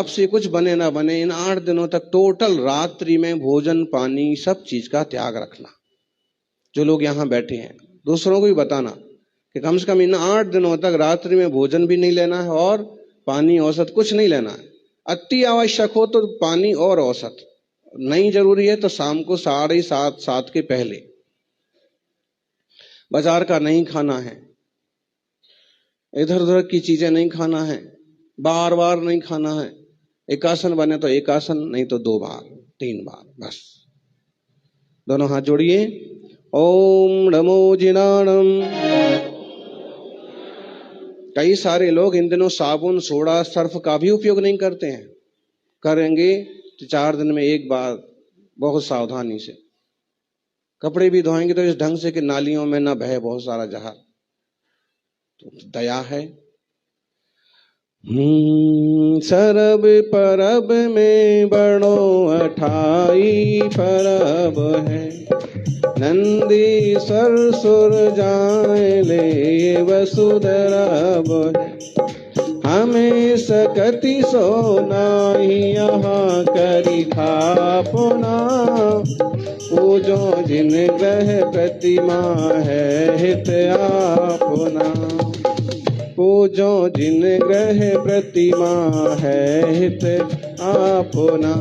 से कुछ बने ना बने, इन 8 दिनों तक टोटल रात्रि में भोजन पानी सब चीज का त्याग रखना। जो लोग यहाँ बैठे हैं दूसरों को भी बताना कि कम से कम इन 8 दिनों तक रात्रि में भोजन भी नहीं लेना है और पानी औसत कुछ नहीं लेना है। अति आवश्यक हो तो पानी और औसत, नहीं जरूरी है तो शाम को 7:30 के पहले। बाजार का नहीं खाना है, इधर उधर की चीजें नहीं खाना है, बार बार नहीं खाना है। एकासन बने तो एकासन, नहीं तो 2 बार 3 बार बस। दोनों हाथ जोड़िए। ओम नमो जिनाणम। कई सारे लोग इन दिनों साबुन सोडा सर्फ का भी उपयोग नहीं करते हैं। करेंगे तो 4 दिन में 1 बार, बहुत सावधानी से। कपड़े भी धोएंगे तो इस ढंग से कि नालियों में न बहे बहुत सारा जहर। तो दया है। सरब परब में बड़ो अठाई परब है, नंदीश्वर सुर जाए ले वसुधरब है। हमें सकति सोनाही यहाँ करी थापना, पूजो जिन ग्रह प्रतिमा है हित आपना। पूजो जिन ग्रह प्रतिमा है हित आपना।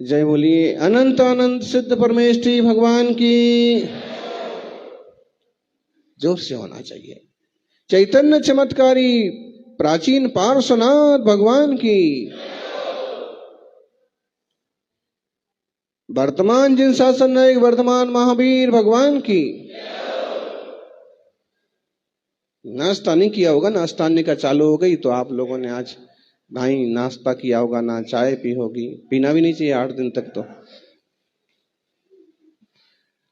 जय बोलिए अनंत अनंत सिद्ध परमेष्ठी भगवान की। जोर से होना चाहिए। चैतन्य चमत्कारी प्राचीन पार्श्वनाथ भगवान की। वर्तमान जिन शासन नायक वर्तमान महावीर भगवान की। नाश्ता नहीं किया होगा, नाश्ता का चालू हो गई तो आप लोगों ने आज ना ही नाश्ता किया होगा ना चाय पी होगी। पीना भी नहीं चाहिए 8 दिन तक तो।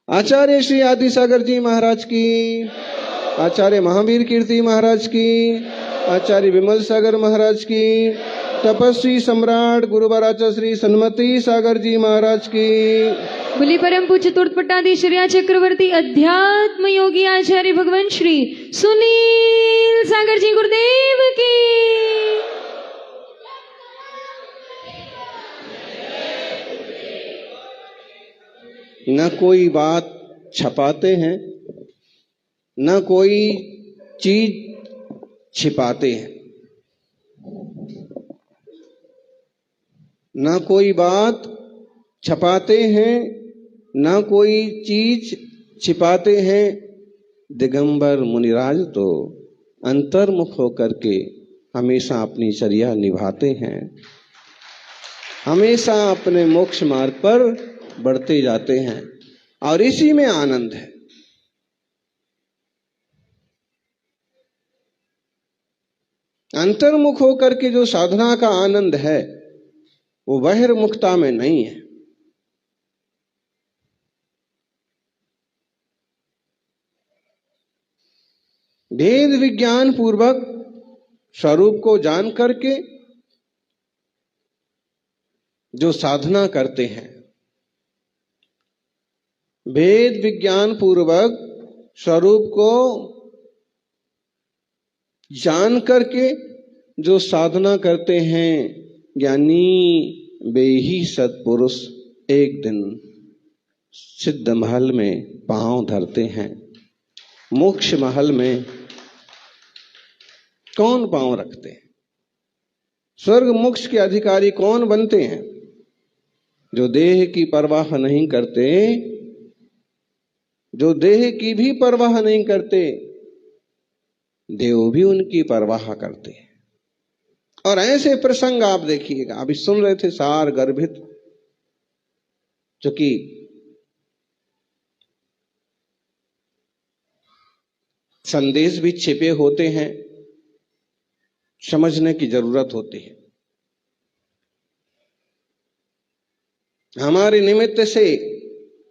आचार्य श्री आदि सागर जी महाराज की, आचार्य महावीर कीर्ति महाराज की, आचार्य विमल सागर महाराज की, तपस्वी सम्राट गुरुवराचा श्री सन्मति सागर जी महाराज की। बोली परम पूज्य चतुर्थपट्टाधीश्वरी चक्रवर्ती अध्यात्म योगी आचार्य भगवान श्री सुनील सागर जी गुरुदेव की। न कोई बात छपाते हैं, न कोई चीज छिपाते हैं। न कोई बात छपाते हैं, न कोई चीज छिपाते हैं। दिगंबर मुनिराज तो अंतर्मुख होकर के हमेशा अपनी चर्या निभाते हैं, हमेशा अपने मोक्ष मार्ग पर बढ़ते जाते हैं और इसी में आनंद है। अंतर्मुख होकर के जो साधना का आनंद है वो बहिर्मुखता में नहीं है। भेद विज्ञान पूर्वक स्वरूप को जान करके जो साधना करते हैं, भेद विज्ञान पूर्वक स्वरूप को जान करके जो साधना करते हैं, ज्ञानी वे ही सत्पुरुष एक दिन सिद्ध महल में पांव धरते हैं। मोक्ष महल में कौन पांव रखते हैं? स्वर्ग मोक्ष के अधिकारी कौन बनते हैं? जो देह की परवाह नहीं करते, जो देह की भी परवाह नहीं करते, देव भी उनकी परवाह करते हैं। और ऐसे प्रसंग आप देखिएगा, अभी सुन रहे थे सार गर्भित, जो कि संदेश भी छिपे होते हैं, समझने की जरूरत होती है। हमारे निमित्त से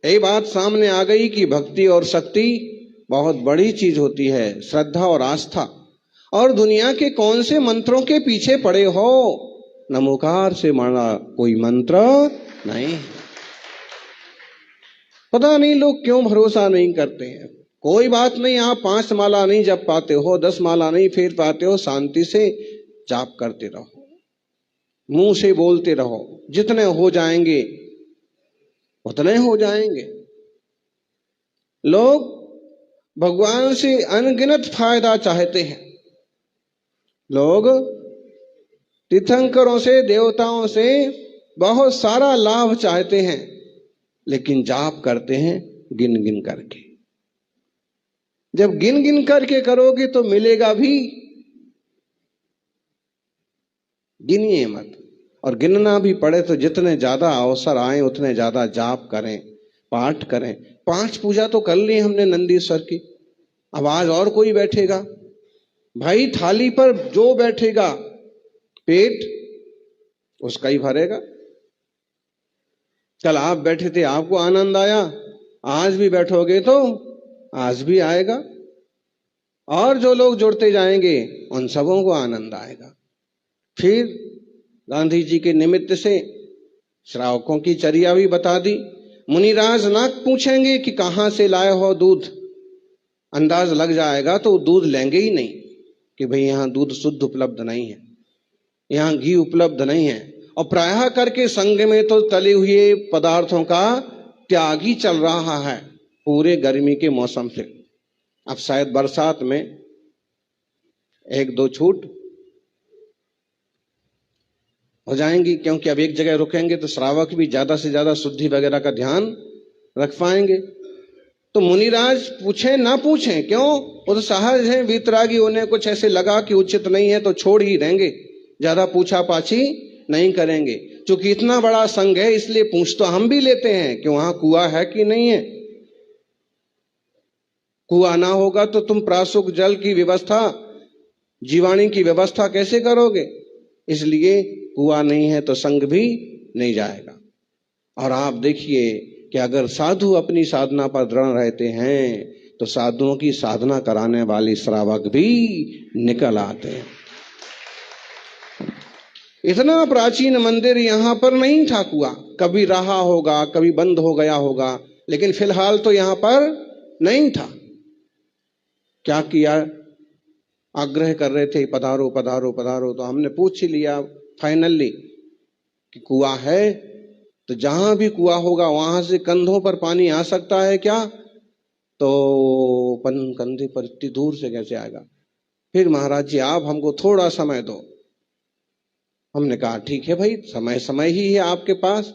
यही बात सामने आ गई कि भक्ति और शक्ति बहुत बड़ी चीज होती है, श्रद्धा और आस्था। और दुनिया के कौन से मंत्रों के पीछे पड़े हो, नमोकार से माना कोई मंत्र नहीं। पता नहीं लोग क्यों भरोसा नहीं करते हैं। कोई बात नहीं, आप 5 माला नहीं जप पाते हो, 10 माला नहीं फेर पाते हो, शांति से जाप करते रहो, मुंह से बोलते रहो, जितने हो जाएंगे उतने हो जाएंगे। लोग भगवान से अनगिनत फायदा चाहते हैं, लोग तीर्थंकरों से, देवताओं से बहुत सारा लाभ चाहते हैं, लेकिन जाप करते हैं गिन गिन करके। जब गिन गिन करके करोगे तो मिलेगा भी, गिनिए मत। और गिनना भी पड़े तो जितने ज्यादा अवसर आए उतने ज्यादा जाप करें, पाठ करें। 5 पूजा तो कर ली हमने नंदीश्वर की, अब आज और कोई बैठेगा भाई, थाली पर जो बैठेगा पेट उसका ही भरेगा। कल आप बैठे थे, आपको आनंद आया, आज भी बैठोगे तो आज भी आएगा, और जो लोग जुड़ते जाएंगे उन सबों को आनंद आएगा। फिर गांधी जी के निमित्त से श्रावकों की चर्या भी बता दी। मुनिराज ना पूछेंगे कि कहां से लाए हो दूध, अंदाज लग जाएगा तो दूध लेंगे ही नहीं कि भाई यहां दूध शुद्ध उपलब्ध नहीं है, यहां घी उपलब्ध नहीं है। और प्रायः करके संघ में तो तले हुए पदार्थों का त्याग ही चल रहा है पूरे गर्मी के मौसम से। अब शायद बरसात में 1-2 छूट हो जाएंगी, क्योंकि अब एक जगह रुकेंगे तो श्रावक भी ज्यादा से ज्यादा शुद्धि वगैरह का ध्यान रख पाएंगे। तो मुनिराज पूछे ना पूछे क्यों, वो तो सहज है, वीतरागी, उन्हें कुछ ऐसे लगा कि उचित नहीं है तो छोड़ ही देंगे, ज्यादा पूछा पाछी नहीं करेंगे। क्योंकि इतना बड़ा संघ है इसलिए पूछ तो हम भी लेते हैं कि वहां कुआं है कि नहीं है। कुआं ना होगा तो तुम प्राशुक जल की व्यवस्था, जीवाणी की व्यवस्था कैसे करोगे? इसलिए कुआं नहीं है तो संघ भी नहीं जाएगा। और आप देखिए कि अगर साधु अपनी साधना पर दृढ़ रहते हैं तो साधुओं की साधना कराने वाले श्रावक भी निकल आते हैं। इतना प्राचीन मंदिर यहां पर नहीं था कुआं, कभी रहा होगा, कभी बंद हो गया होगा, लेकिन फिलहाल तो यहां पर नहीं था। क्या किया, आग्रह कर रहे थे पधारो पधारो पधारो, तो हमने पूछ ही लिया फाइनली कि कुआं है, तो जहां भी कुआं होगा वहां से कंधों पर पानी आ सकता है क्या? तो कंधे पर इतनी दूर से कैसे आएगा? फिर महाराज जी आप हमको थोड़ा समय दो। हमने कहा ठीक है भाई, समय समय ही है आपके पास।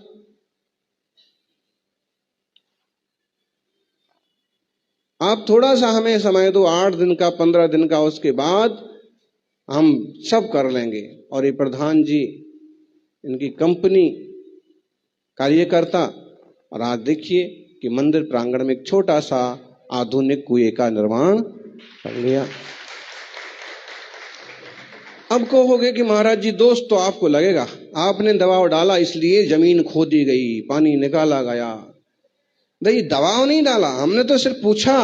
आप थोड़ा सा हमें समय दो, 8 दिन का, 15 दिन का, उसके बाद हम सब कर लेंगे। और ये प्रधान जी, इनकी कंपनी कार्यकर्ता, और आज देखिए कि मंदिर प्रांगण में एक छोटा सा आधुनिक कुएं का निर्माण कर लिया। अब कहोगे कि महाराज जी दोष तो आपको लगेगा, आपने दबाव डाला इसलिए जमीन खोदी गई, पानी निकाला गया। नहीं, दबाव नहीं डाला हमने, तो सिर्फ पूछा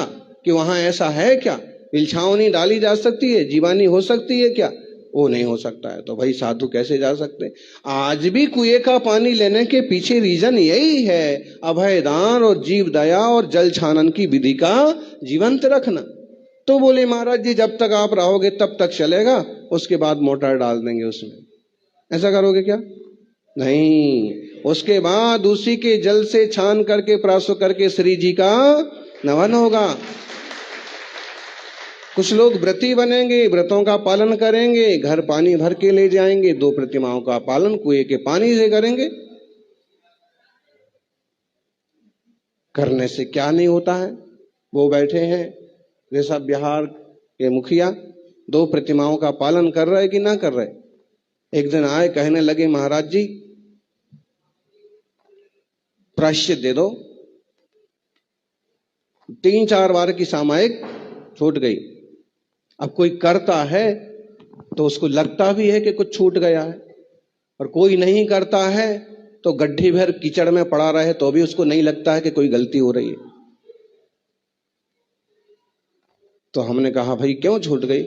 कि वहां ऐसा है क्या, इल्छाओं नहीं डाली जा सकती है, जीवानी हो सकती है क्या? वो नहीं हो सकता है। तो भाई साधु कैसे जा सकते? आज भी कुएं का पानी लेने के पीछे रीजन यही है, अभय दान और जीव दया और जल छानन की विधि का जीवंत रखना। तो बोले महाराज जी जब तक आप रहोगे तब तक चलेगा, उसके बाद मोटर डाल देंगे उसमें। ऐसा करोगे क्या? नहीं, उसके बाद उसी के जल से छान करके प्राशु करके श्री जी का नमन होगा। कुछ लोग व्रती बनेंगे, व्रतों का पालन करेंगे, घर पानी भर के ले जाएंगे, 2 प्रतिमाओं का पालन कुएं के पानी से करेंगे। करने से क्या नहीं होता है? वो बैठे हैं ऋषभ बिहार के मुखिया, 2 प्रतिमाओं का पालन कर रहे कि ना कर रहे? एक दिन आए, कहने लगे महाराज जी प्रायश्चित दे दो। 3-4 बार की सामायिक छूट गई। अब कोई करता है तो उसको लगता भी है कि कुछ छूट गया है, और कोई नहीं करता है तो गड्ढे भर कीचड़ में पड़ा रहे तो भी उसको नहीं लगता है कि कोई गलती हो रही है। तो हमने कहा भाई क्यों छूट गई?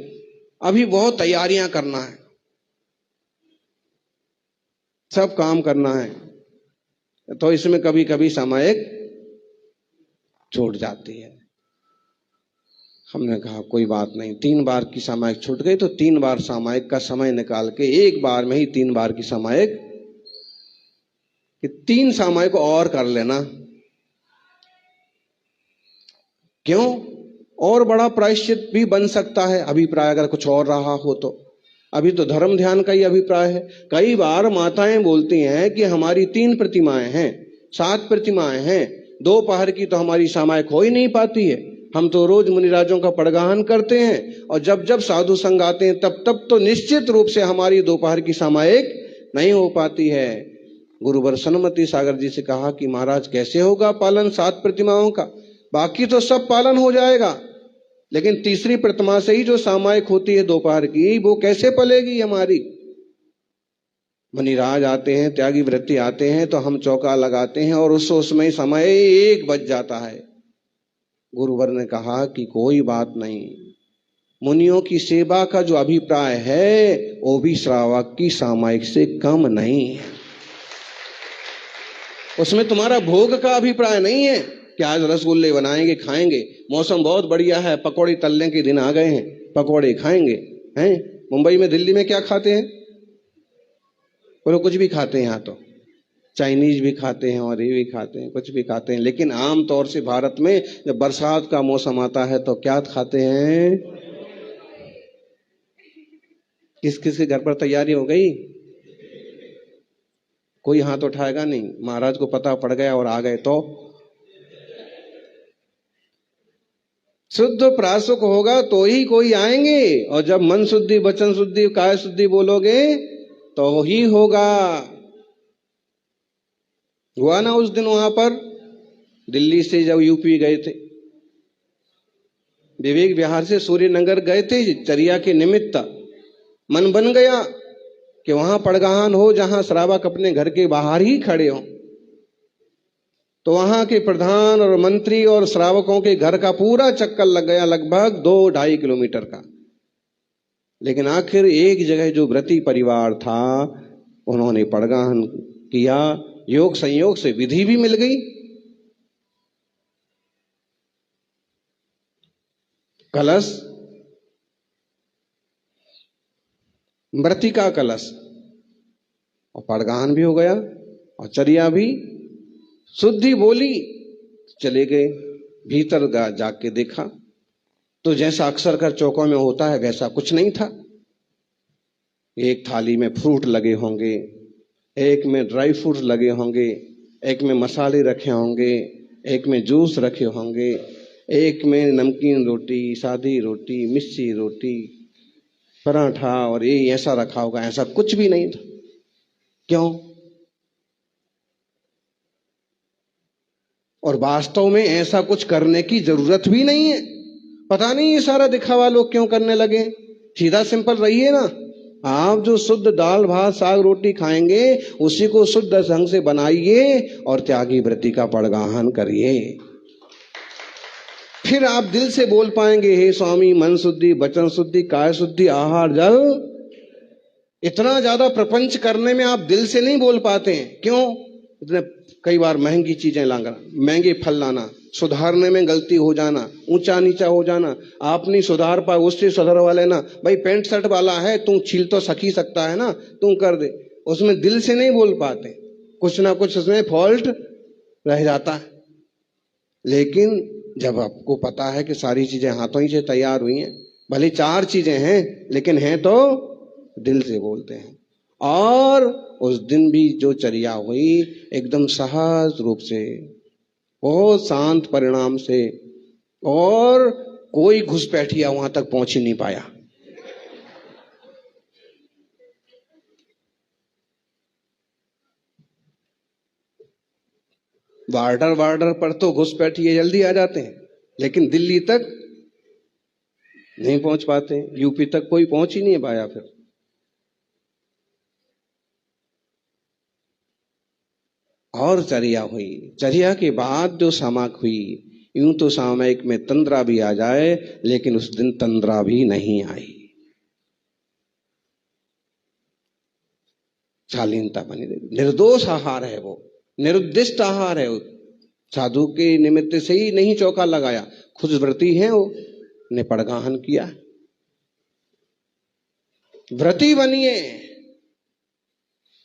अभी बहुत तैयारियां करना है, सब काम करना है, तो इसमें कभी कभी सामायिक छूट जाती है। हमने कहा कोई बात नहीं, 3 बार की सामायिक छूट गई तो 3 बार सामायिक का समय निकाल के एक बार में ही 3 बार की सामायिक, कि 3 सामायिक और कर लेना। क्यों? और बड़ा प्रायश्चित भी बन सकता है अभिप्राय अगर कुछ और रहा हो तो। अभी तो धर्म ध्यान का ही अभिप्राय है। कई बार माताएं बोलती हैं कि हमारी 3 प्रतिमाएं हैं, 7 प्रतिमाएं हैं, 2 पहर की तो हमारी सामायिक हो ही नहीं पाती है। हम तो रोज मुनिराजों का पड़गाहन करते हैं और जब जब साधु संग आते हैं तब तब तो निश्चित रूप से हमारी दोपहर की सामायिक नहीं हो पाती है। गुरुवर सन्मति सागर जी से कहा कि महाराज कैसे होगा पालन 7 प्रतिमाओं का? बाकी तो सब पालन हो जाएगा, लेकिन तीसरी प्रतिमा से ही जो सामायिक होती है दोपहर की, वो कैसे पलेगी हमारी? मुनिराज आते हैं, त्यागी वृत्ति आते हैं तो हम चौका लगाते हैं और उसमें समय 1 बज जाता है। गुरुवर ने कहा कि कोई बात नहीं, मुनियों की सेवा का जो अभिप्राय है वो भी श्रावक की सामायिक से कम नहीं है। उसमें तुम्हारा भोग का अभिप्राय नहीं है कि आज रसगुल्ले बनाएंगे खाएंगे, मौसम बहुत बढ़िया है, पकौड़े तलने के दिन आ गए हैं, पकौड़े खाएंगे हैं। मुंबई में दिल्ली में क्या खाते हैं? वो लोग कुछ भी खाते हैं, यहाँ तो चाइनीज भी खाते हैं और ये भी खाते हैं, कुछ भी खाते हैं। लेकिन आम तौर से भारत में जब बरसात का मौसम आता है तो क्या खाते हैं? किस किस के घर पर तैयारी हो गई? कोई हाथ उठाएगा नहीं। महाराज को पता पड़ गया और आ गए तो शुद्ध प्रासुक होगा तो ही कोई आएंगे, और जब मन शुद्धि, वचन शुद्धि, काया शुद्धि बोलोगे तो ही होगा। हुआ ना उस दिन वहां पर दिल्ली से जब यूपी गए थे, विवेक विहार से सूर्यनगर गए थे चर्या के निमित्त। मन बन गया कि वहां पड़गाहन हो जहां श्रावक अपने घर के बाहर ही खड़े हों। तो वहां के प्रधान और मंत्री और श्रावकों के घर का पूरा चक्कर लग गया, लगभग 2-2.5 किलोमीटर का। लेकिन आखिर एक जगह जो व्रती परिवार था उन्होंने पड़गाहन किया, योग संयोग से विधि भी मिल गई। कलश, मृतिका कलश, और पड़गाहन भी हो गया और चर्या भी। शुद्धि बोली, चले गए भीतर, जाके देखा तो जैसा अक्सर कर चौकों में होता है वैसा कुछ नहीं था। एक थाली में फ्रूट लगे होंगे, एक में ड्राई फ्रूट लगे होंगे, एक में मसाले रखे होंगे, एक में जूस रखे होंगे, एक में नमकीन रोटी, सादी रोटी, मिस्सी रोटी, पराठा, और ये ऐसा रखा होगा। ऐसा कुछ भी नहीं था। क्यों? और वास्तव में ऐसा कुछ करने की जरूरत भी नहीं है। पता नहीं ये सारा दिखावा लोग क्यों करने लगे। सीधा सिंपल रहिए ना। आप जो शुद्ध दाल भात साग रोटी खाएंगे उसी को शुद्ध ढंग से बनाइए और त्यागी व्रति का पड़गाहन करिए। फिर आप दिल से बोल पाएंगे, हे स्वामी मन शुद्धि, वचन शुद्धि, काया शुद्धि, आहार जल। इतना ज्यादा प्रपंच करने में आप दिल से नहीं बोल पाते हैं। क्यों? इतने कई बार महंगी चीजें लाना, महंगे फल लाना, सुधारने में गलती हो जाना, ऊंचा नीचा हो जाना, आप नहीं सुधार पाए उससे सुधारवा लेना। भाई पैंट शर्ट वाला है, तू छील तो सकी सकता है ना, तू कर दे। उसमें दिल से नहीं बोल पाते, कुछ ना कुछ उसमें फॉल्ट रह जाता है। लेकिन जब आपको पता है कि सारी चीजें हाथों ही से तैयार हुई हैं, भले 4 चीजें हैं लेकिन हैं तो दिल से बोलते हैं। और उस दिन भी जो चर्या हुई एकदम सहज रूप से, बहुत शांत परिणाम से, और कोई घुसपैठिया वहां तक पहुंच ही नहीं पाया। बॉर्डर पर तो घुसपैठिए जल्दी आ जाते हैं, लेकिन दिल्ली तक नहीं पहुंच पाते, यूपी तक कोई पहुंच ही नहीं पाया। फिर और चर्या हुई। चर्या के बाद जो सामाक हुई, यूं तो सामयिक में तंद्रा भी आ जाए, लेकिन उस दिन तंद्रा भी नहीं आई। शालीनता बनी रही। निर्दोष आहार है वो, निरुद्दिष्ट आहार है। साधु के निमित्त से ही नहीं चौका लगाया, खुद व्रती है वो। ने पड़गाहन किया। व्रती बनिए।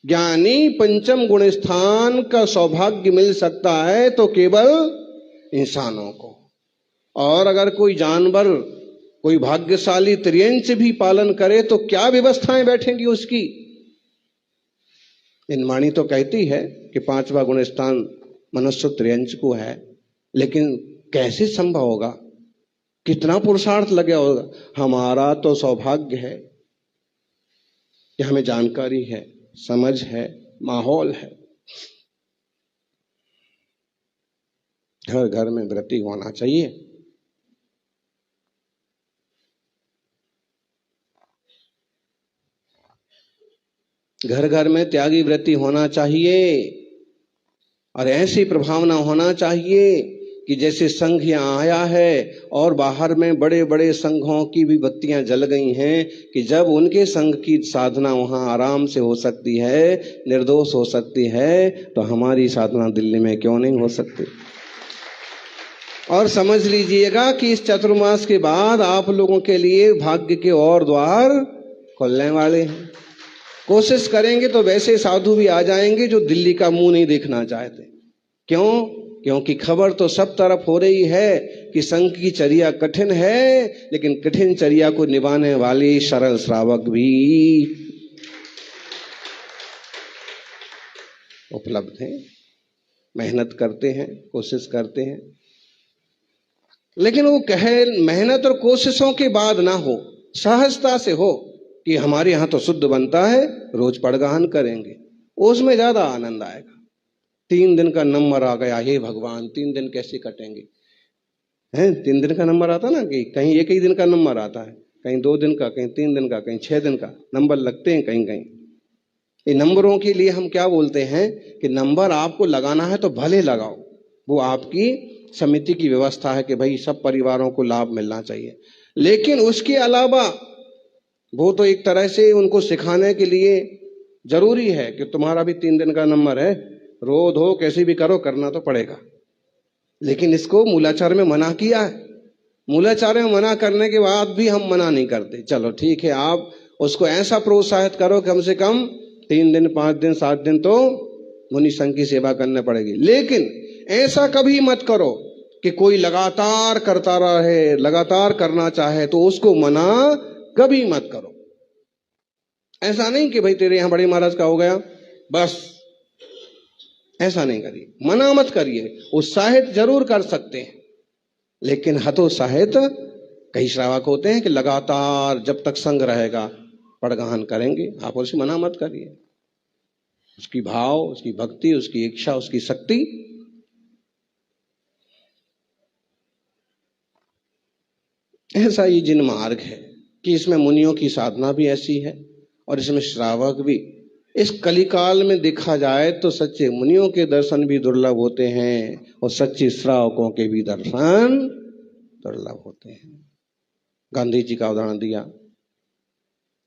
ज्ञानी पंचम गुण स्थान का सौभाग्य मिल सकता है तो केवल इंसानों को, और अगर कोई जानवर, कोई भाग्यशाली त्रियंच भी पालन करे तो क्या व्यवस्थाएं बैठेंगी उसकी। इन वाणी तो कहती है कि 5वां गुण स्थान मनुष्य त्रियंच को है, लेकिन कैसे संभव होगा, कितना पुरुषार्थ लगे होगा। हमारा तो सौभाग्य है कि हमें जानकारी है, समझ है, माहौल है। घर घर में व्रती होना चाहिए। घर घर में त्यागी व्रती होना चाहिए, और ऐसी प्रभावना होना चाहिए कि जैसे संघ यहाँ आया है और बाहर में बड़े बड़े संघों की भी बत्तियां जल गई हैं, कि जब उनके संघ की साधना वहां आराम से हो सकती है, निर्दोष हो सकती है, तो हमारी साधना दिल्ली में क्यों नहीं हो सकती। और समझ लीजिएगा कि इस चतुर्मास के बाद आप लोगों के लिए भाग्य के और द्वार खुलने वाले हैं। कोशिश करेंगे तो वैसे साधु भी आ जाएंगे जो दिल्ली का मुंह नहीं देखना चाहते। क्यों? क्योंकि खबर तो सब तरफ हो रही है कि संघ की चर्या कठिन है, लेकिन कठिन चर्या को निभाने वाले सरल श्रावक भी उपलब्ध हैं, मेहनत करते हैं, कोशिश करते हैं। लेकिन वो कहे मेहनत और कोशिशों के बाद ना हो, सहजता से हो कि हमारे यहाँ तो शुद्ध बनता है, रोज पड़गाहन करेंगे, उसमें ज्यादा आनंद आएगा। 3 दिन का नंबर आ गया, हे भगवान 3 दिन कैसे कटेंगे हैं। 3 दिन का नंबर आता ना, कि कहीं एक ही दिन का नंबर आता है, कहीं 2 दिन का, कहीं 3 दिन का, कहीं 6 दिन का नंबर लगते हैं कहीं कहीं। ये नंबरों के लिए हम क्या बोलते हैं कि नंबर आपको लगाना है तो भले लगाओ, वो आपकी समिति की व्यवस्था है कि भाई सब परिवारों को लाभ मिलना चाहिए। लेकिन उसके अलावा वो तो एक तरह से उनको सिखाने के लिए जरूरी है कि तुम्हारा भी 3 दिन का नंबर है, रो धो कैसे भी करो, करना तो पड़ेगा। लेकिन इसको मूलाचार में मना किया है। मूलाचार में मना करने के बाद भी हम मना नहीं करते। चलो ठीक है, आप उसको ऐसा प्रोत्साहित करो कम से कम 3 दिन, 5 दिन, 7 दिन तो मुनि संघ की सेवा करने पड़ेगी। लेकिन ऐसा कभी मत करो कि कोई लगातार करता रहे, लगातार करना चाहे तो उसको मना कभी मत करो। ऐसा नहीं कि भाई तेरे यहां बड़े महाराज का हो गया बस, ऐसा नहीं करिए, मना मत करिए। उत्साहित जरूर कर सकते हैं, लेकिन हतोत्साहित कई श्रावक होते हैं कि लगातार जब तक संग रहेगा पड़गाहन करेंगे। आप उसे मना मत करिए। उसकी भाव, उसकी भक्ति, उसकी इच्छा, उसकी शक्ति ऐसा ही जिन मार्ग है कि इसमें मुनियों की साधना भी ऐसी है और इसमें श्रावक भी। इस कलिकाल में देखा जाए तो सच्चे मुनियों के दर्शन भी दुर्लभ होते हैं और सच्चे श्रावकों के भी दर्शन दुर्लभ होते हैं। गांधी जी का उदाहरण दिया,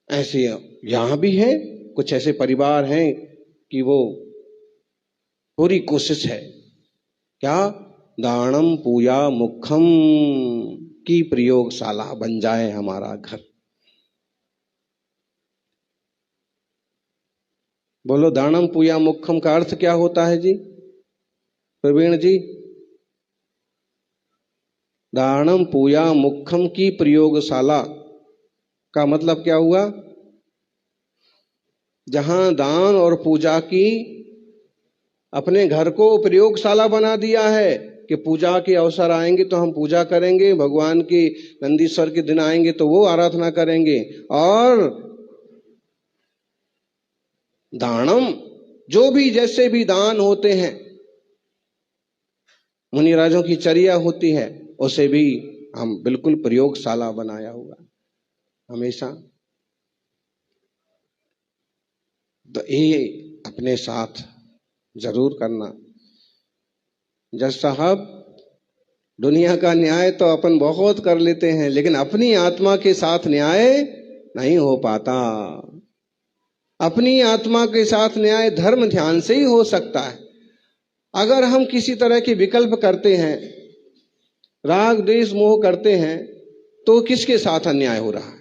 ऐसे यहां भी है। कुछ ऐसे परिवार हैं कि वो पूरी कोशिश है, क्या दानम पूजा मुखम की प्रयोगशाला बन जाए हमारा घर। बोलो, दानम पूजा मुखम का अर्थ क्या होता है जी प्रवीण जी? दानम पूजा मुखम की प्रयोगशाला का मतलब क्या हुआ? जहां दान और पूजा की अपने घर को प्रयोगशाला बना दिया है कि पूजा के अवसर आएंगे तो हम पूजा करेंगे, भगवान की नंदीश्वर के दिन आएंगे तो वो आराधना करेंगे। और दानम, जो भी जैसे भी दान होते हैं, मुनिराजों की चर्या होती है, उसे भी हम बिल्कुल प्रयोगशाला बनाया हुआ हमेशा। तो ये अपने साथ जरूर करना। जज साहब, दुनिया का न्याय तो अपन बहुत कर लेते हैं, लेकिन अपनी आत्मा के साथ न्याय नहीं हो पाता। अपनी आत्मा के साथ न्याय धर्म ध्यान से ही हो सकता है। अगर हम किसी तरह के विकल्प करते हैं, राग द्वेष मोह करते हैं, तो किसके साथ अन्याय हो रहा है?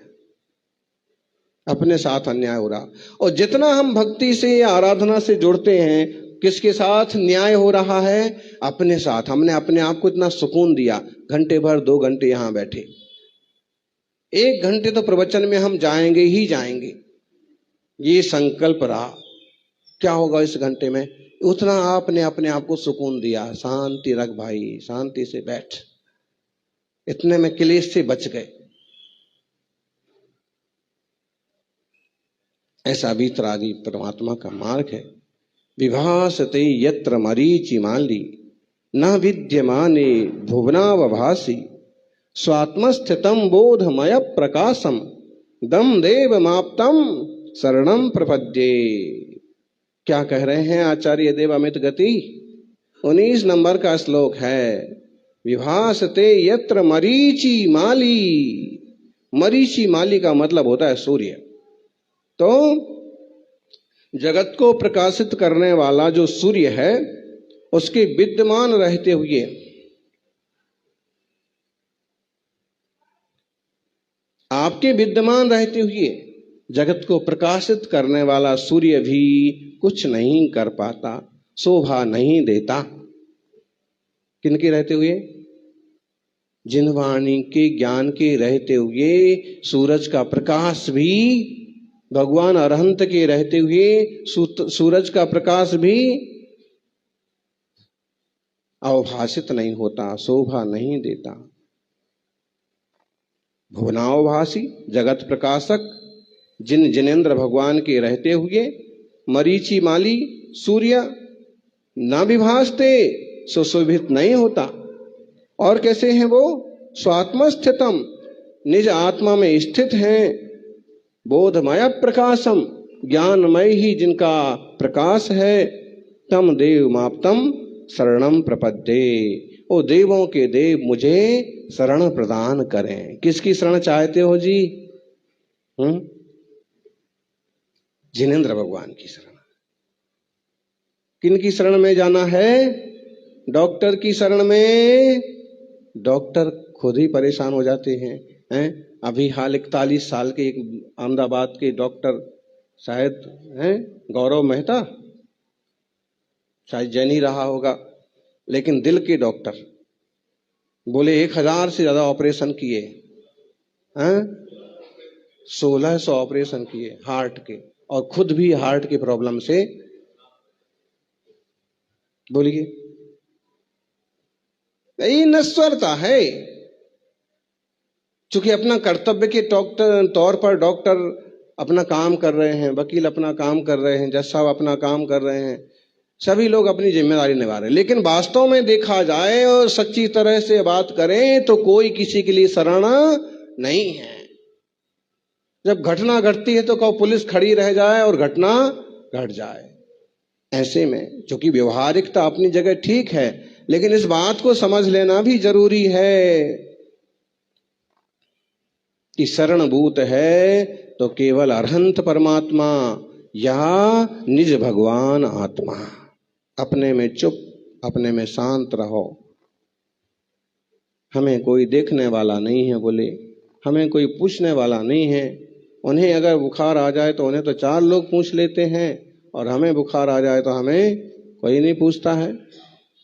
अपने साथ अन्याय हो रहा। और जितना हम भक्ति से या आराधना से जुड़ते हैं, किसके साथ न्याय हो रहा है? अपने साथ। हमने अपने आप को इतना सुकून दिया, घंटे भर 2 घंटे यहां बैठे, 1 घंटे तो प्रवचन में हम जाएंगे ही जाएंगे, ये संकल्प रहा। क्या होगा इस घंटे में? उतना आपने अपने आप को सुकून दिया, शांति रख भाई, शांति से बैठ, इतने में क्लेश से बच गए। ऐसा वीतरागी परमात्मा का मार्ग है। विभासते यत्र मरीचिमाली न विद्यमाने भुवनावभासी स्वात्मस्थितम बोधमय प्रकाशम दम देवमाप्तम शरणम प्रपद्ये। क्या कह रहे हैं आचार्य देव अमित गति? 19 नंबर का श्लोक है। विभासते यत्र मरीचि माली। मरीचि माली का मतलब होता है सूर्य। तो जगत को प्रकाशित करने वाला जो सूर्य है, उसके विद्यमान रहते हुए आपके विद्यमान रहते हुए जगत को प्रकाशित करने वाला सूर्य भी कुछ नहीं कर पाता, शोभा नहीं देता। किनके रहते हुए? जिन वाणी के ज्ञान के रहते हुए सूरज का प्रकाश भी, भगवान अरहंत के रहते हुए सूरज का प्रकाश भी अवभाषित नहीं होता, शोभा नहीं देता। भुवनावभासी, जगत प्रकाशक, जिन जिनेन्द्र भगवान के रहते हुए मरीचि माली सूर्य न विभासते, सुशोभित नहीं होता। और कैसे हैं वो? स्वात्मस्थितम, निज आत्मा में स्थित हैं। बोधमय प्रकाशम, ज्ञानमय ही जिनका प्रकाश है। तम देव माप्तम शरणम प्रपद्ये, ओ देवों के देव मुझे शरण प्रदान करें। किसकी शरण चाहते हो जी? जिनेन्द्र भगवान की शरण। किन की शरण में जाना है? डॉक्टर की शरण में। डॉक्टर खुद ही परेशान हो जाते हैं। अभी हाल 41 साल के एक अहमदाबाद के डॉक्टर, शायद हैं गौरव मेहता, शायद जैन ही रहा होगा, लेकिन दिल के डॉक्टर, बोले 1000 से ज्यादा ऑपरेशन किए, 1600 ऑपरेशन किए हार्ट के, और खुद भी हार्ट के प्रॉब्लम से। बोलिए, यही नश्वरता है। चूंकि अपना कर्तव्य के तौर पर डॉक्टर अपना काम कर रहे हैं, वकील अपना काम कर रहे हैं, जज साहब अपना काम कर रहे हैं, सभी लोग अपनी जिम्मेदारी निभा रहे हैं, लेकिन वास्तव में देखा जाए और सच्ची तरह से बात करें तो कोई किसी के लिए शरण नहीं है। जब घटना घटती है तो कब पुलिस खड़ी रह जाए और घटना घट जाए। ऐसे में चूंकि व्यवहारिकता अपनी जगह ठीक है, लेकिन इस बात को समझ लेना भी जरूरी है कि शरणभूत है तो केवल अरहंत परमात्मा या निज भगवान आत्मा। अपने में चुप, अपने में शांत रहो। हमें कोई देखने वाला नहीं है, बोले हमें कोई पूछने वाला नहीं है। उन्हें अगर बुखार आ जाए तो उन्हें तो 4 लोग पूछ लेते हैं, और हमें बुखार आ जाए तो हमें कोई नहीं पूछता है।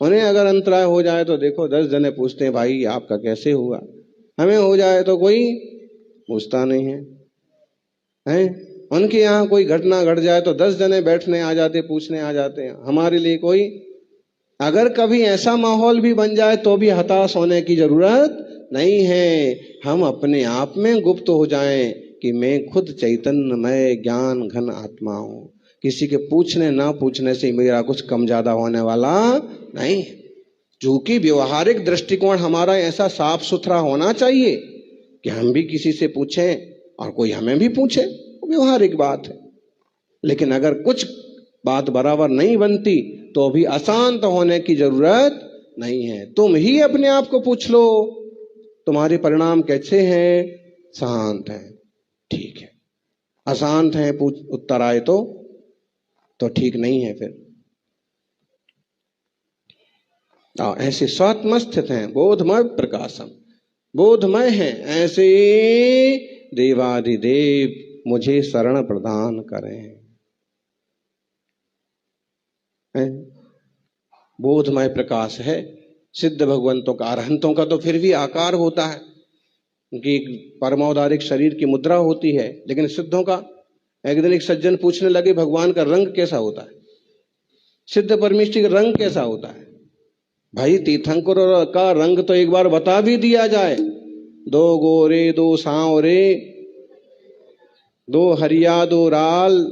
उन्हें अगर अंतराय हो जाए तो देखो 10 जने पूछते हैं, भाई आपका कैसे हुआ। हमें हो जाए तो कोई पूछता नहीं है। उनके यहाँ कोई घटना घट जाए तो 10 जने बैठने आ जाते, पूछने आ जाते हैं। हमारे लिए कोई, अगर कभी ऐसा माहौल भी बन जाए तो भी हताश होने की जरूरत नहीं है। हम अपने आप में गुप्त हो जाएं कि मैं खुद चैतन्यमय ज्ञान घन आत्मा हूं। किसी के पूछने ना पूछने से मेरा कुछ कम ज्यादा होने वाला नहीं। चूंकि व्यवहारिक दृष्टिकोण हमारा ऐसा साफ सुथरा होना चाहिए कि हम भी किसी से पूछें और कोई हमें भी पूछे, व्यवहारिक बात है। लेकिन अगर कुछ बात बराबर नहीं बनती तो भी अशांत होने की जरूरत नहीं है। तुम ही अपने आप को पूछ लो, तुम्हारे परिणाम कैसे हैं? शांत है, ठीक है। अशांत है, उत्तर आए तो ठीक नहीं है। फिर ऐसे स्वात्म स्थित हैं, बोधमय प्रकाशम। बोधमय हैं, ऐसे देवाधिदेव मुझे शरण प्रदान करें। बोधमय प्रकाश है सिद्ध भगवंतों का। अरहंतों का तो फिर भी आकार होता है, उनकी परमौदारिक शरीर की मुद्रा होती है, लेकिन सिद्धों का, एक दिन एक सज्जन पूछने लगे भगवान का रंग कैसा होता है, सिद्ध परमेष्ठी का रंग कैसा होता है। भाई तीर्थंकर का रंग तो एक बार बता भी दिया जाए, 2 गोरे 2 सांवरे, 2 हरिया 2 लाल,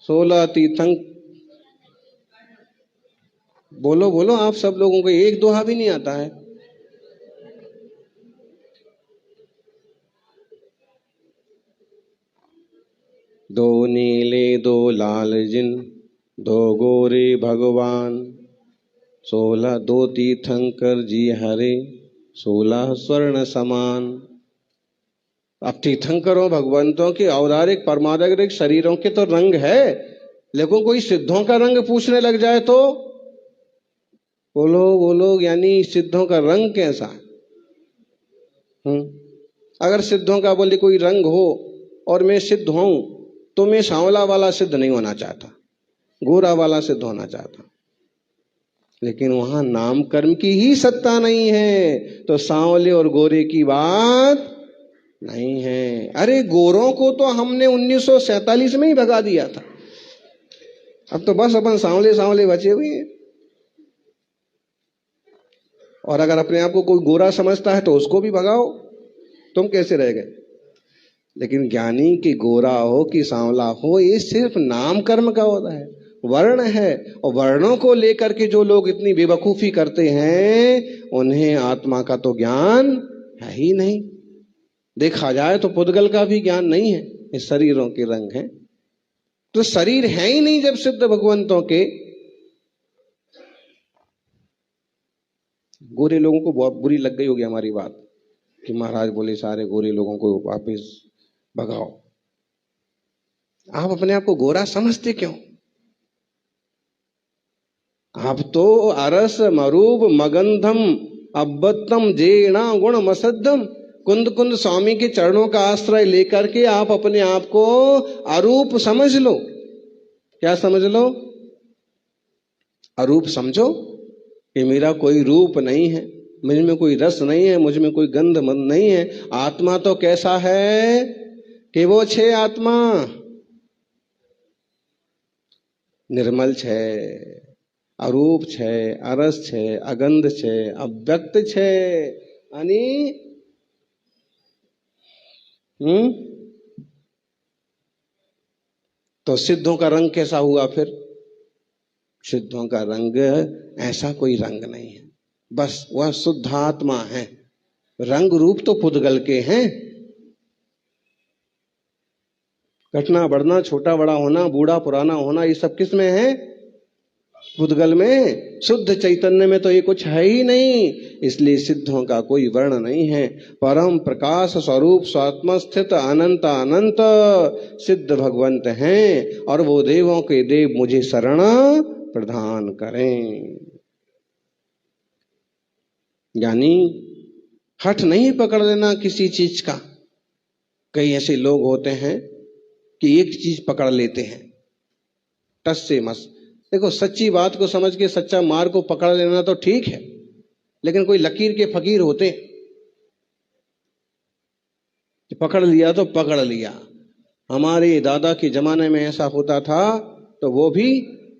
16 तीर्थंक। बोलो बोलो, आप सब लोगों को एक दोहा भी नहीं आता है। दो नीले 2 लाल जिन, 2 गोरे भगवान, 16 2 तीर्थंकर जी हरे, 16 स्वर्ण समान। अब तीर्थंकरों भगवंतों के औदारिक परमादारिक शरीरों के तो रंग है, लेकिन कोई सिद्धों का रंग पूछने लग जाए तो बोलो बोलो, यानी सिद्धों का रंग कैसा है? अगर सिद्धों का बोले कोई रंग हो और मैं सिद्ध हूं तो मैं सांवला वाला सिद्ध नहीं होना चाहता, गोरा वाला सिद्ध होना चाहता। लेकिन वहां नाम कर्म की ही सत्ता नहीं है, तो सांवले और गोरे की बात नहीं है। अरे गोरों को तो हमने 1947 में ही भगा दिया था, अब तो बस अपन सांवले सांवले बचे हुए हैं। और अगर अपने आप को कोई गोरा समझता है तो उसको भी भगाओ, तुम कैसे रह गए। लेकिन ज्ञानी की गोरा हो कि सांवला हो, ये सिर्फ नाम कर्म का होता है, वर्ण है। और वर्णों को लेकर के जो लोग इतनी बेवकूफी करते हैं, उन्हें आत्मा का तो ज्ञान है ही नहीं। देखा जाए तो पुद्गल का भी ज्ञान नहीं है, इस शरीरों के रंग हैं। तो शरीर है ही नहीं जब सिद्ध भगवंतों के। गोरे लोगों को बहुत बुरी लग गई होगी हमारी बात कि महाराज बोले सारे गोरे लोगों को वापस भगाओ। आप अपने आप को गोरा समझते क्यों? आप तो अरस मरूप मगंधम अब्बतम जेणा गुण मसद्धम, कुंद कुंद स्वामी के चरणों का आश्रय लेकर के आप अपने आप को अरूप समझ लो। क्या समझ लो? अरूप समझो कि मेरा कोई रूप नहीं है, मुझ में कोई रस नहीं है, मुझ में कोई गंध नहीं है। आत्मा तो कैसा है कि वो छे आत्मा निर्मल छे, अरूप छे, अरस छे, अगंध छे, अव्यक्त छे। यानी तो सिद्धों का रंग कैसा हुआ फिर? सिद्धों का रंग ऐसा कोई रंग नहीं है, बस वह शुद्धात्मा है। रंग रूप तो पुद्गल के हैं। घटना बढ़ना, छोटा बड़ा होना, बूढ़ा पुराना होना, ये सब किस में है? पुद्गल में। शुद्ध चैतन्य में तो ये कुछ है ही नहीं, इसलिए सिद्धों का कोई वर्ण नहीं है। परम प्रकाश स्वरूप स्वात्म स्थित अनंत अनंत सिद्ध भगवंत हैं, और वो देवों के देव मुझे शरण प्रदान करें। यानी हठ नहीं पकड़ लेना किसी चीज का। कई ऐसे लोग होते हैं कि एक चीज पकड़ लेते हैं टस से मस। देखो, सच्ची बात को समझ के सच्चा मार्ग को पकड़ लेना तो ठीक है, लेकिन कोई लकीर के फकीर होते, पकड़ लिया तो पकड़ लिया। हमारे दादा के जमाने में ऐसा होता था तो वो भी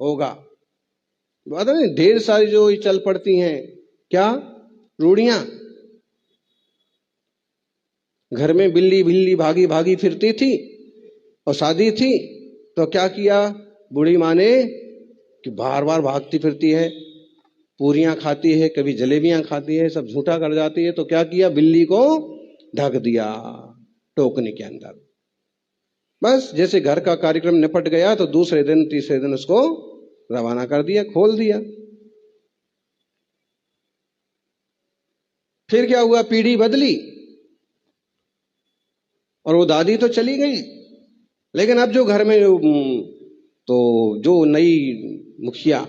होगा। ढेर सारी जो चल पड़ती हैं, क्या रूढ़ियां। घर में बिल्ली बिल्ली भागी भागी फिरती थी, और शादी थी तो क्या किया बूढ़ी माँ ने कि बार बार भागती फिरती है, पूरियां खाती है, कभी जलेबियां खाती है, सब झूठा कर जाती है। तो क्या किया, बिल्ली को ढक दिया टोकनी के अंदर। बस जैसे घर का कार्यक्रम निपट गया तो दूसरे दिन तीसरे दिन उसको रवाना कर दिया, खोल दिया। फिर क्या हुआ, पीढ़ी बदली और वो दादी तो चली गई, लेकिन अब जो घर में तो जो नई मुखिया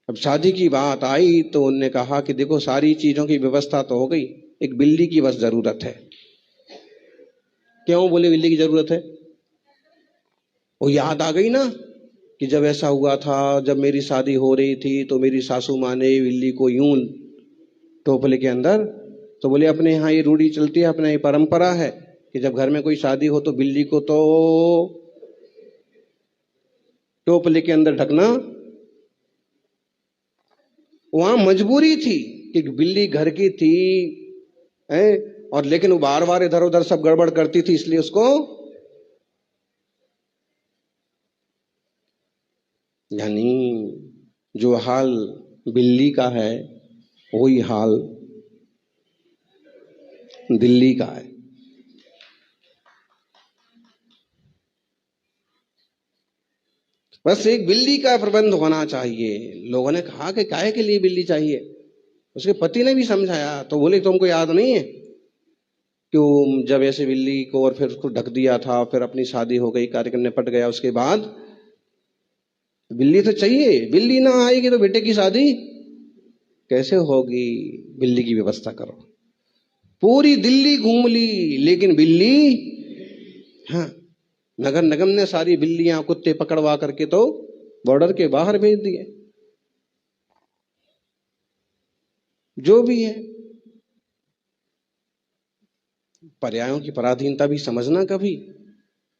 अब शादी की बात आई तो उनने कहा कि देखो सारी चीजों की व्यवस्था तो हो गई, एक बिल्ली की बस जरूरत है। क्यों बोले बिल्ली की जरूरत है? वो याद आ गई ना कि जब ऐसा हुआ था, जब मेरी शादी हो रही थी तो मेरी सासू माँ ने बिल्ली को यूं टोपले के अंदर, तो बोले अपने यहाँ ये रूढ़ी चलती है, अपने ये परंपरा है कि जब घर में कोई शादी हो तो बिल्ली को तो टोपले के अंदर ढकना। वहां मजबूरी थी कि बिल्ली घर की थी है, और लेकिन वो बार बार इधर उधर सब गड़बड़ करती थी, इसलिए उसको, यानी जो हाल बिल्ली का है वही हाल दिल्ली का है। बस एक बिल्ली का प्रबंध होना चाहिए। लोगों ने कहा कि काहे के लिए बिल्ली चाहिए? उसके पति ने भी समझाया तो बोले तुमको याद नहीं है क्यों जब ऐसे बिल्ली को और फिर उसको ढक दिया था, फिर अपनी शादी हो गई, कार्यक्रम निपट गया, उसके बाद बिल्ली तो चाहिए, बिल्ली ना आएगी तो बेटे की शादी कैसे होगी? बिल्ली की व्यवस्था करो। पूरी दिल्ली घूम ली लेकिन बिल्ली, हाँ, नगर निगम ने सारी बिल्लियां कुत्ते पकड़वा करके तो बॉर्डर के बाहर भेज दिए। जो भी है, पर्यायों की पराधीनता भी समझना कभी।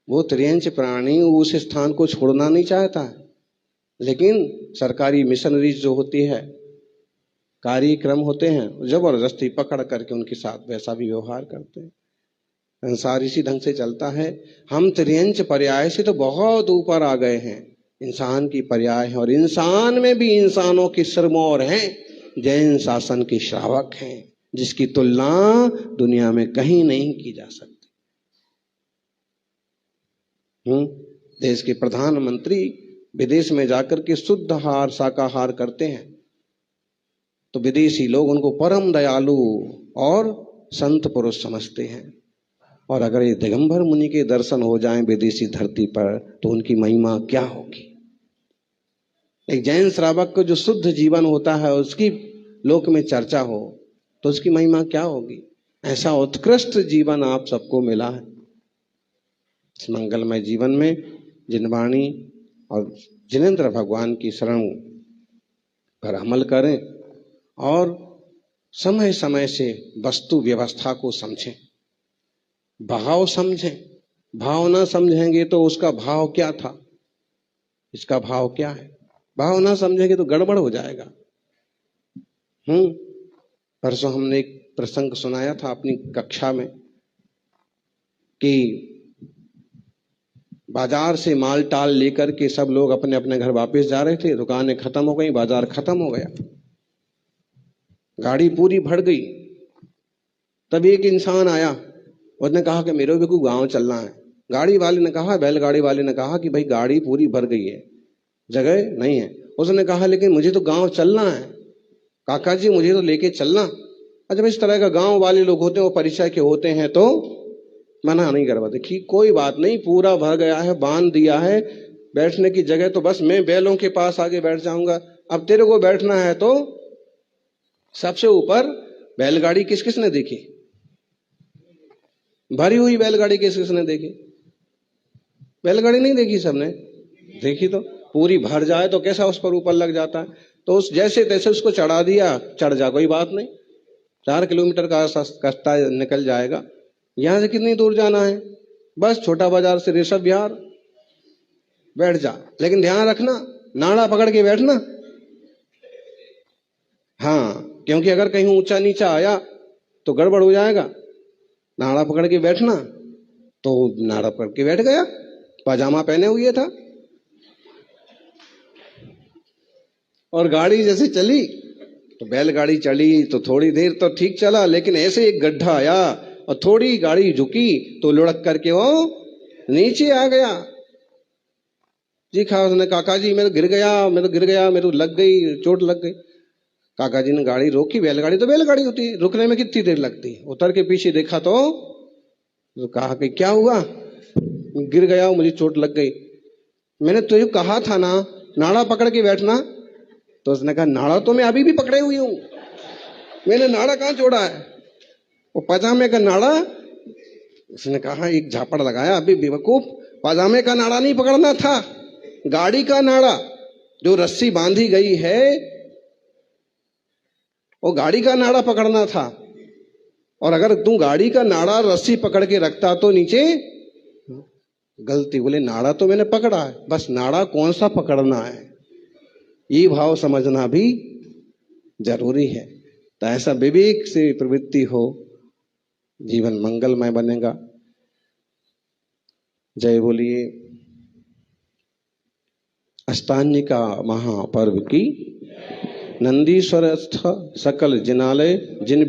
वो त्रियंच प्राणी उस स्थान को छोड़ना नहीं चाहता है, लेकिन सरकारी मिशनरीज जो होती है, कार्यक्रम होते हैं, जबरदस्ती पकड़ करके उनके साथ वैसा भी व्यवहार करते हैं। संसार इसी ढंग से चलता है। हम त्रियंच पर्याय से तो बहुत ऊपर आ गए हैं, इंसान की पर्याय है, और इंसान में भी इंसानों के सिरमौर हैं, जैन शासन के श्रावक हैं, जिसकी तुलना दुनिया में कहीं नहीं की जा सकती। देश के प्रधानमंत्री विदेश में जाकर के शुद्ध आहार शाकाहार करते हैं तो विदेशी लोग उनको परम दयालु और संत पुरुष समझते हैं, और अगर ये दिगंबर मुनि के दर्शन हो जाएं विदेशी धरती पर तो उनकी महिमा क्या होगी। एक जैन श्रावक को जो शुद्ध जीवन होता है उसकी लोक में चर्चा हो तो उसकी महिमा क्या होगी। ऐसा उत्कृष्ट जीवन आप सबको मिला है। इस मंगलमय जीवन में जिनवाणी और जिनेंद्र भगवान की शरण पर अमल करें और समय समय से वस्तु व्यवस्था को समझें, भाव समझें। भाव ना समझेंगे तो उसका भाव क्या था, इसका भाव क्या है, भाव ना समझेंगे तो गड़बड़ हो जाएगा। परसों हमने एक प्रसंग सुनाया था अपनी कक्षा में कि बाजार से माल टाल लेकर के सब लोग अपने अपने घर वापस जा रहे थे, दुकानें खत्म हो गई, बाजार खत्म हो गया, गाड़ी पूरी भर गई। तब एक इंसान आया, उसने कहा कि मेरे को गांव चलना है। गाड़ी वाले ने कहा, बैलगाड़ी वाले ने कहा कि भाई गाड़ी पूरी भर गई है, जगह नहीं है। उसने कहा लेकिन मुझे तो गांव चलना है, काका जी मुझे तो लेके चलना। जब इस तरह का गांव वाले लोग होते हैं, वो परिचय के होते हैं तो मना नहीं करवाते कि कोई बात नहीं, पूरा भर गया है, बांध दिया है, बैठने की जगह तो बस मैं बैलों के पास आगे बैठ जाऊंगा। अब तेरे को बैठना है तो सबसे ऊपर बैलगाड़ी किस किसने देखी, भरी हुई बैलगाड़ी किस किसने देखी? बैलगाड़ी नहीं देखी, सबने देखी। तो पूरी भर जाए तो कैसा उस पर ऊपर लग जाता है, तो उस जैसे तैसे उसको चढ़ा दिया, चढ़ जा, कोई बात नहीं, 4 किलोमीटर का रास्ता निकल जाएगा। यहां से कितनी दूर जाना है, बस छोटा बाजार से ऋषभ विहार, बैठ जा। लेकिन ध्यान रखना, नाड़ा पकड़ के बैठना। हाँ, क्योंकि अगर कहीं ऊंचा नीचा आया तो गड़बड़ हो जाएगा। नाड़ा पकड़ के बैठना, तो नाड़ा पकड़ के बैठ गया, पाजामा पहने हुए था। और गाड़ी जैसे चली तो बैलगाड़ी चली तो थोड़ी देर तो ठीक चला, लेकिन ऐसे एक गड्ढा आया और थोड़ी गाड़ी झुकी तो लुढ़क करके वो नीचे आ गया। जी खा उसने, काका जी मैं तो गिर गया, मेरे को लग गई, चोट लग गई। काका जी ने गाड़ी रोकी, बैलगाड़ी तो बैलगाड़ी होती है, रुकने में कितनी देर लगती है। उतर के पीछे देखा तो कहा कि क्या हुआ, गिर गया, मुझे चोट लग गई। मैंने तुझे कहा था ना नाड़ा पकड़ के बैठना, तो उसने कहा नाड़ा तो मैं अभी भी पकड़े हुई हूं, मैंने नाड़ा कहां छोड़ा है? वो पजामे का नाड़ा, उसने कहा एक झापड़ लगाया, अभी बेवकूफ, पजामे का नाड़ा नहीं पकड़ना था, गाड़ी का नाड़ा जो रस्सी बांधी गई है वो गाड़ी का नाड़ा पकड़ना था। और अगर तू गाड़ी का नाड़ा रस्सी पकड़ के रखता तो नीचे गलती। बोले नाड़ा तो मैंने पकड़ा है, बस नाड़ा कौन सा पकड़ना है, ये भाव समझना भी जरूरी है। तो ऐसा विवेक से प्रवृत्ति हो, जीवन मंगलमय बनेगा। जय बोलिए अष्टांगिका महापर्व की। नंदीश्वरस्थ सकल जिनालय जिन